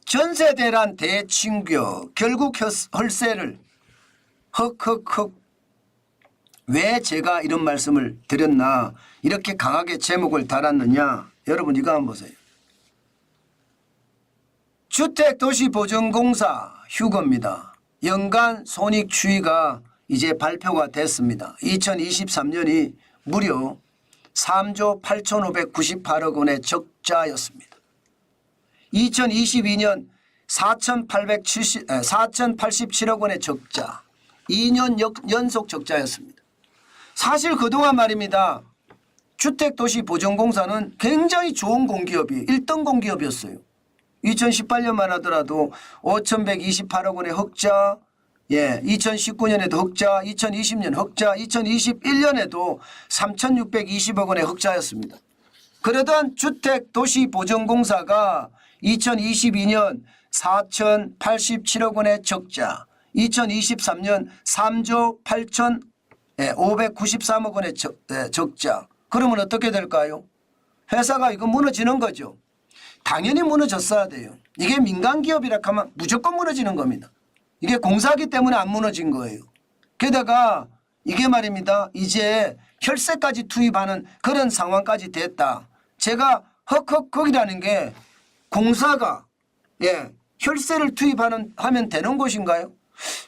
전세 대란 대친교 결국 헐세를 헉헉헉. 왜 제가 이런 말씀을 드렸나 이렇게 강하게 제목을 달았느냐. 여러분 이거 한번 보세요. 주택도시보전공사 휴거입니다. 연간 손익 추이가 이제 발표가 됐습니다. 2023년이 무려 3조 8,598억 원의 적자였습니다. 2022년 4,087억 원의 적자, 2년 연속 적자였습니다. 사실 그동안 말입니다. 주택도시보전공사는 굉장히 좋은 공기업이 1등 공기업이었어요. 2018년만 하더라도 5,128억 원의 흑자, 2019년에도 흑자, 2020년 흑자, 2021년에도 3,620억 원의 흑자였습니다. 그러던 주택도시보전공사가 2022년 4,087억 원의 적자, 2023년 3조 8,593억 원의 적자. 그러면 어떻게 될까요? 회사가 이거 무너지는 거죠. 당연히 무너졌어야 돼요. 이게 민간기업이라 하면 무조건 무너지는 겁니다. 이게 공사기 때문에 안 무너진 거예요. 게다가 이게 말입니다. 이제 혈세까지 투입하는 그런 상황까지 됐다. 제가 헉헉헉이라는 게 공사가 혈세를 하면 되는 것인가요?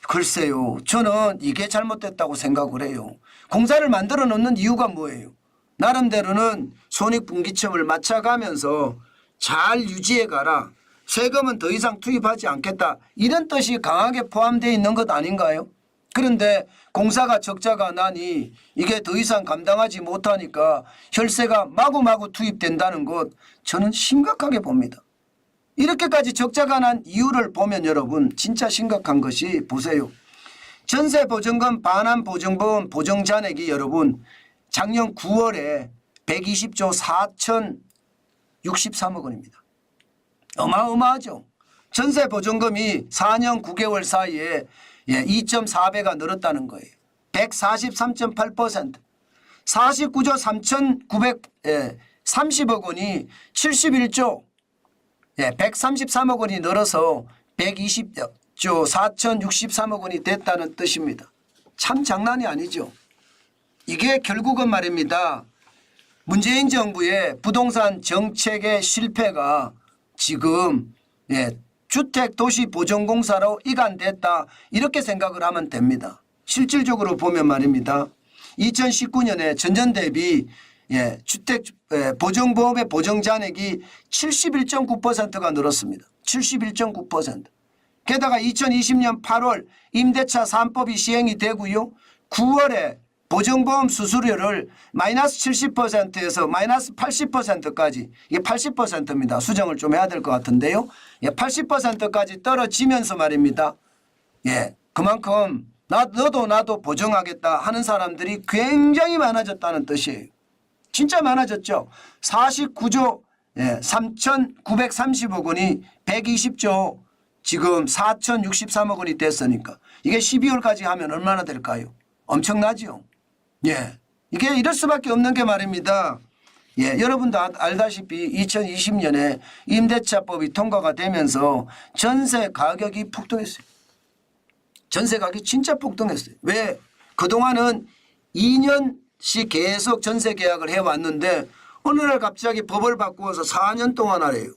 글쎄요. 저는 이게 잘못됐다고 생각을 해요. 공사를 만들어 놓는 이유가 뭐예요? 나름대로는 손익분기점을 맞춰가면서 잘 유지해 가라. 세금은 더 이상 투입하지 않겠다. 이런 뜻이 강하게 포함되어 있는 것 아닌가요? 그런데 공사가 적자가 나니 이게 더 이상 감당하지 못하니까 혈세가 마구마구 투입된다는 것 저는 심각하게 봅니다. 이렇게까지 적자가 난 이유를 보면 여러분 진짜 심각한 것이 보세요. 전세보증금 반환보증보험 보증잔액이 여러분 작년 9월에 120조 4,063억 원입니다. 어마어마하죠. 전세보증금이 4년 9개월 사이에 2.4배가 늘었다는 거예요. 143.8%. 49조 3,930억 원이 71조 133억 원이 늘어서 120조 4,063억 원이 됐다는 뜻입니다. 참 장난이 아니죠. 이게 결국은 말입니다. 문재인 정부의 부동산 정책의 실패가 지금 주택도시보전공사로 이관됐다 이렇게 생각을 하면 됩니다. 실질적으로 보면 말입니다. 2019년에 전년 대비 주택보증보험의 보증잔액이 71.9%가 늘었습니다. 71.9%. 게다가 2020년 8월 임대차 3법이 시행이 되고요. 9월에 보증보험 수수료를 마이너스 70%에서 마이너스 80%까지 이게 80%입니다. 수정을 좀 해야 될 것 같은데요. 80%까지 떨어지면서 말입니다. 그만큼 너도 나도 보증하겠다 하는 사람들이 굉장히 많아졌다는 뜻이에요. 진짜 많아졌죠. 49조 3,930억 원이 120조 지금 4,063억 원이 됐으니까 이게 12월까지 하면 얼마나 될까요? 엄청나죠. 이게 이럴 수밖에 없는 게 말입니다. 여러분도 알다시피 2020년에 임대차법이 통과가 되면서 전세 가격이 폭등했어요. 전세 가격이 진짜 폭등했어요. 왜? 그동안은 2년씩 계속 전세 계약을 해왔는데 어느 날 갑자기 법을 바꾸어서 4년 동안 하래요.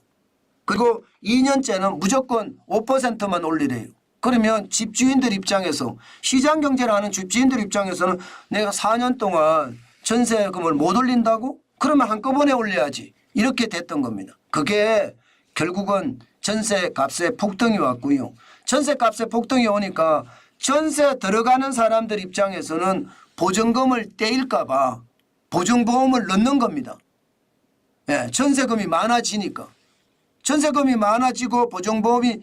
그리고 2년째는 무조건 5%만 올리래요. 그러면 집주인들 입장에서 시장경제를 하는 집주인들 입장에서는 내가 4년 동안 전세금을 못 올린다고? 그러면 한꺼번에 올려야지. 이렇게 됐던 겁니다. 그게 결국은 전세값의 폭등이 왔고요. 전세값의 폭등이 오니까 전세 들어가는 사람들 입장에서는 보증금을 떼일까 봐 보증보험을 넣는 겁니다. 전세금이 많아지니까. 전세금이 많아지고 보증보험이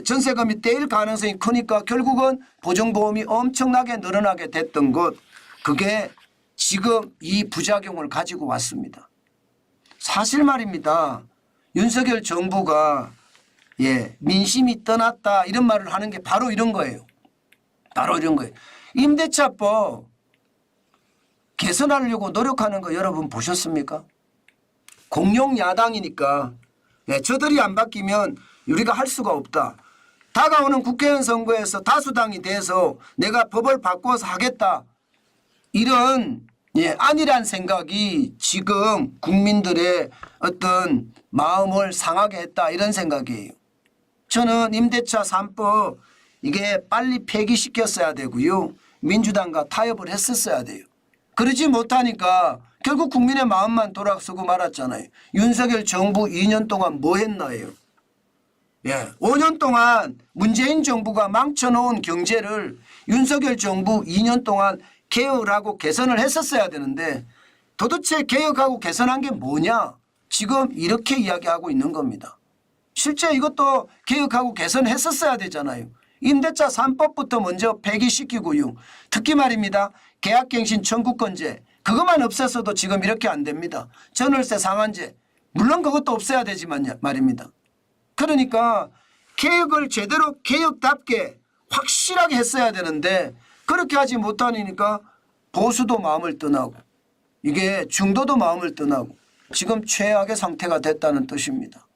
전세금이 떼일 가능성이 크니까 결국은 보증보험이 엄청나게 늘어나게 됐던 것 그게 지금 이 부작용을 가지고 왔습니다. 사실 말입니다. 윤석열 정부가 민심이 떠났다 이런 말을 하는 게 바로 이런 거예요. 바로 이런 거예요. 임대차법 개선하려고 노력하는 거 여러분 보셨습니까? 공룡 야당이니까 예, 저들이 안 바뀌면 우리가 할 수가 없다. 다가오는 국회의원 선거에서 다수당이 돼서 내가 법을 바꿔서 하겠다. 이런 안일한 생각이 지금 국민들의 어떤 마음을 상하게 했다 이런 생각이에요. 저는 임대차 3법 이게 빨리 폐기시켰어야 되고요. 민주당과 타협을 했었어야 돼요. 그러지 못하니까 결국 국민의 마음만 돌아서고 말았잖아요. 윤석열 정부 2년 동안 뭐 했나요? 5년 동안 문재인 정부가 망쳐놓은 경제를 윤석열 정부 2년 동안 개혁을 하고 개선을 했었어야 되는데 도대체 개혁하고 개선한 게 뭐냐? 지금 이렇게 이야기하고 있는 겁니다. 실제 이것도 개혁하고 개선했었어야 되잖아요. 임대차 3법부터 먼저 폐기시키고요. 특히 말입니다. 계약갱신 청구권제 그것만 없앴어도 지금 이렇게 안 됩니다. 전월세 상한제 물론 그것도 없애야 되지만 말입니다. 그러니까 개혁을 제대로 개혁답게 확실하게 했어야 되는데 그렇게 하지 못하니까 보수도 마음을 떠나고 이게 중도도 마음을 떠나고 지금 최악의 상태가 됐다는 뜻입니다.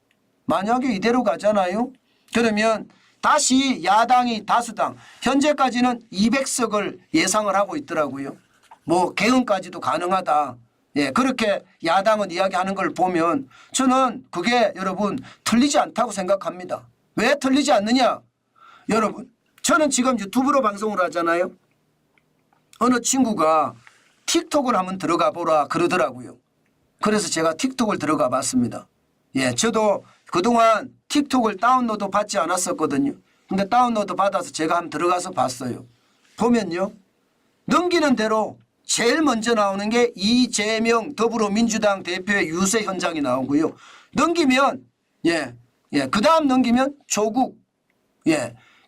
만약에 이대로 가잖아요. 그러면 다시 야당이 다수당 현재까지는 200석을 예상을 하고 있더라고요. 뭐 개헌까지도 가능하다. 그렇게 야당은 이야기하는 걸 보면 저는 그게 여러분 틀리지 않다고 생각합니다. 왜 틀리지 않느냐? 여러분 저는 지금 유튜브로 방송을 하잖아요. 어느 친구가 틱톡을 한번 들어가 보라 그러더라고요. 그래서 제가 틱톡을 들어가 봤습니다. 저도 그동안 틱톡을 다운로드 받지 않았었거든요. 근데 다운로드 받아서 제가 한번 들어가서 봤어요. 보면요. 넘기는 대로 제일 먼저 나오는 게 이재명 더불어민주당 대표의 유세 현장이 나오고요. 넘기면 그 다음 넘기면 조국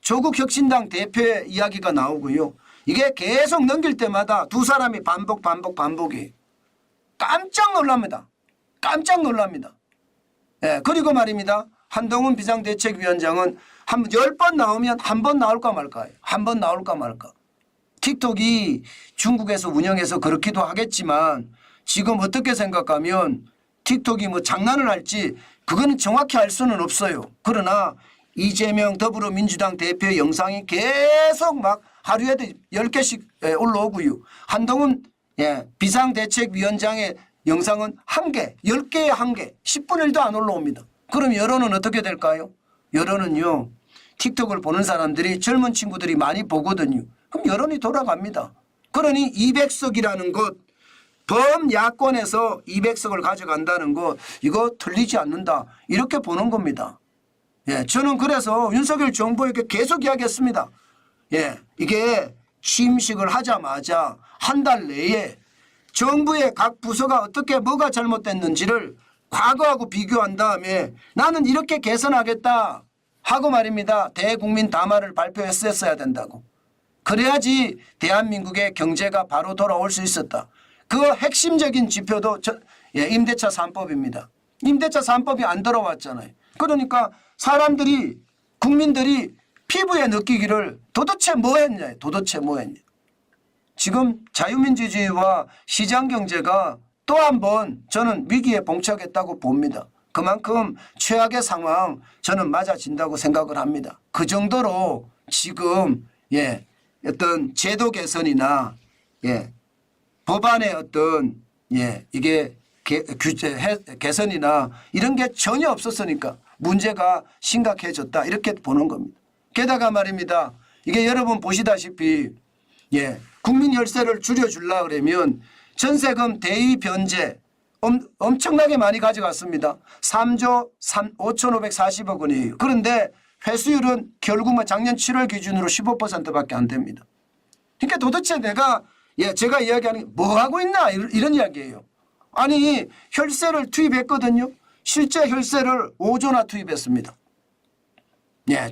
조국 혁신당 대표의 이야기가 나오고요. 이게 계속 넘길 때마다 두 사람이 반복이 깜짝 놀랍니다. 깜짝 놀랍니다. 그리고 말입니다. 한동훈 비상대책위원장은 한 10번 나오면 한 번 나올까 말까요. 한 번 나올까 말까. 틱톡이 중국에서 운영해서 그렇기도 하겠지만 지금 어떻게 생각하면 틱톡이 뭐 장난을 할지 그거는 정확히 알 수는 없어요. 그러나 이재명 더불어민주당 대표의 영상이 계속 막 하루에도 10개씩 올라오고요. 한동훈 비상대책위원장의 영상은 1개, 10개에 1개, 10분의 1도 안 올라옵니다. 그럼 여론은 어떻게 될까요? 여론은요. 틱톡을 보는 사람들이 젊은 친구들이 많이 보거든요. 그럼 여론이 돌아갑니다. 그러니 200석이라는 것 범야권에서 200석을 가져간다는 것 이거 틀리지 않는다. 이렇게 보는 겁니다. 저는 그래서 윤석열 정부에게 계속 이야기했습니다. 이게 취임식을 하자마자 한 달 내에 정부의 각 부서가 어떻게 뭐가 잘못됐는지를 과거하고 비교한 다음에 나는 이렇게 개선하겠다 하고 말입니다. 대국민 담화를 발표했어야 된다고. 그래야지 대한민국의 경제가 바로 돌아올 수 있었다. 그 핵심적인 지표도 임대차 3법입니다. 임대차 3법이 안 들어왔잖아요. 그러니까 사람들이 국민들이 피부에 느끼기를 도대체 뭐 했냐. 도대체 뭐 했냐. 지금 자유민주주의와 시장경제가 또 한 번 저는 위기에 봉착했다고 봅니다. 그만큼 최악의 상황 저는 맞아진다고 생각을 합니다. 그 정도로 지금 어떤 제도 개선이나 법안의 어떤 이게 규제 개선이나 이런 게 전혀 없었으니까 문제가 심각해졌다 이렇게 보는 겁니다. 게다가 말입니다. 이게 여러분 보시다시피 국민 혈세를 줄여주려고 그러면 전세금 대위 변제 엄청나게 많이 가져갔습니다. 3조 5,540억 원이에요. 그런데 회수율은 결국 작년 7월 기준으로 15%밖에 안 됩니다. 그러니까 도대체 제가 이야기하는 게 뭐 하고 있나 이런 이야기예요. 아니 혈세를 투입했거든요. 실제 혈세를 5조나 투입했습니다.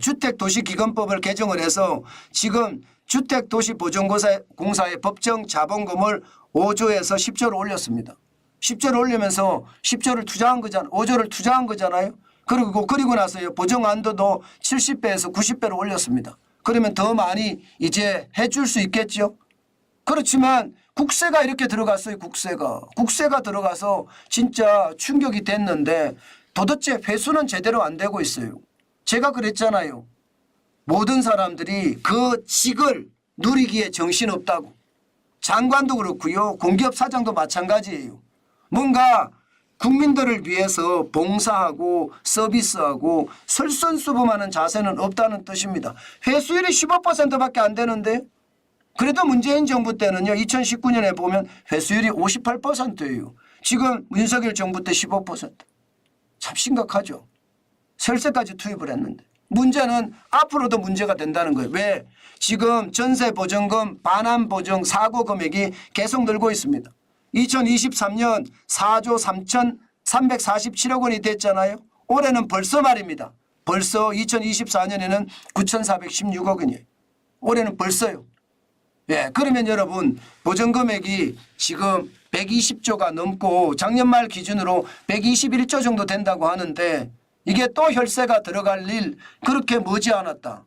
주택도시기금법을 개정을 해서 지금 주택도시보전공사의 법정 자본금을 5조에서 10조를 올렸습니다. 10조를 올리면서 10조를 투자한 거잖아요. 5조를 투자한 거잖아요. 그리고 나서요. 보정한도도 70배에서 90배로 올렸습니다. 그러면 더 많이 이제 해줄 수 있겠죠. 그렇지만 국세가 이렇게 들어갔어요. 국세가 들어가서 진짜 충격이 됐는데 도대체 회수는 제대로 안 되고 있어요. 제가 그랬잖아요. 모든 사람들이 그 직을 누리기에 정신없다고. 장관도 그렇고요. 공기업 사장도 마찬가지예요. 뭔가 국민들을 위해서 봉사하고 서비스하고 설선수범하는 자세는 없다는 뜻입니다. 회수율이 15%밖에 안 되는데 그래도 문재인 정부 때는요. 2019년에 보면 회수율이 58%예요. 지금 윤석열 정부 때 15%. 참 심각하죠. 설세까지 투입을 했는데. 문제는 앞으로도 문제가 된다는 거예요. 왜? 지금 전세보증금 반환보증 사고 금액이 계속 늘고 있습니다. 2023년 4조 3,347억 원이 됐잖아요. 올해는 벌써 말입니다. 벌써 2024년에는 9,416억 원이에요. 올해는 벌써요. 예, 그러면 여러분 보증금액이 지금 120조가 넘고 작년 말 기준으로 121조 정도 된다고 하는데 이게 또 혈세가 들어갈 일 그렇게 머지않았다.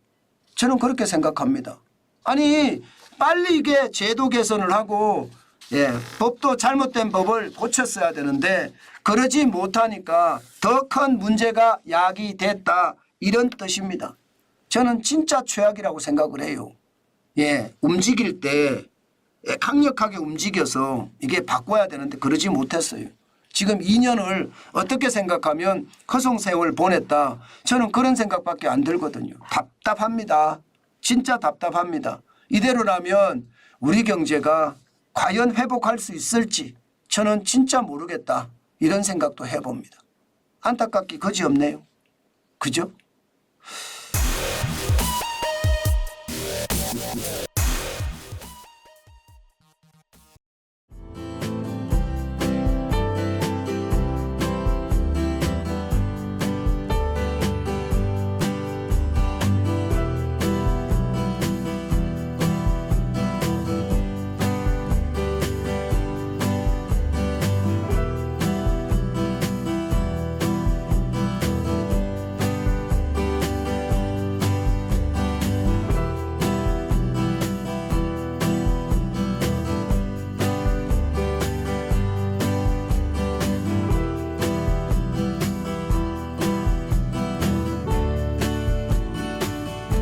저는 그렇게 생각합니다. 아니 빨리 이게 제도 개선을 하고 법도 잘못된 법을 고쳤어야 되는데 그러지 못하니까 더 큰 문제가 야기됐다 이런 뜻입니다. 저는 진짜 최악이라고 생각을 해요. 움직일 때 강력하게 움직여서 이게 바꿔야 되는데 그러지 못했어요. 지금 2년을 어떻게 생각하면 허송세월 보냈다. 저는 그런 생각밖에 안 들거든요. 답답합니다. 진짜 답답합니다. 이대로라면 우리 경제가 과연 회복할 수 있을지 저는 진짜 모르겠다. 이런 생각도 해봅니다. 안타깝기 그지없네요. 그죠?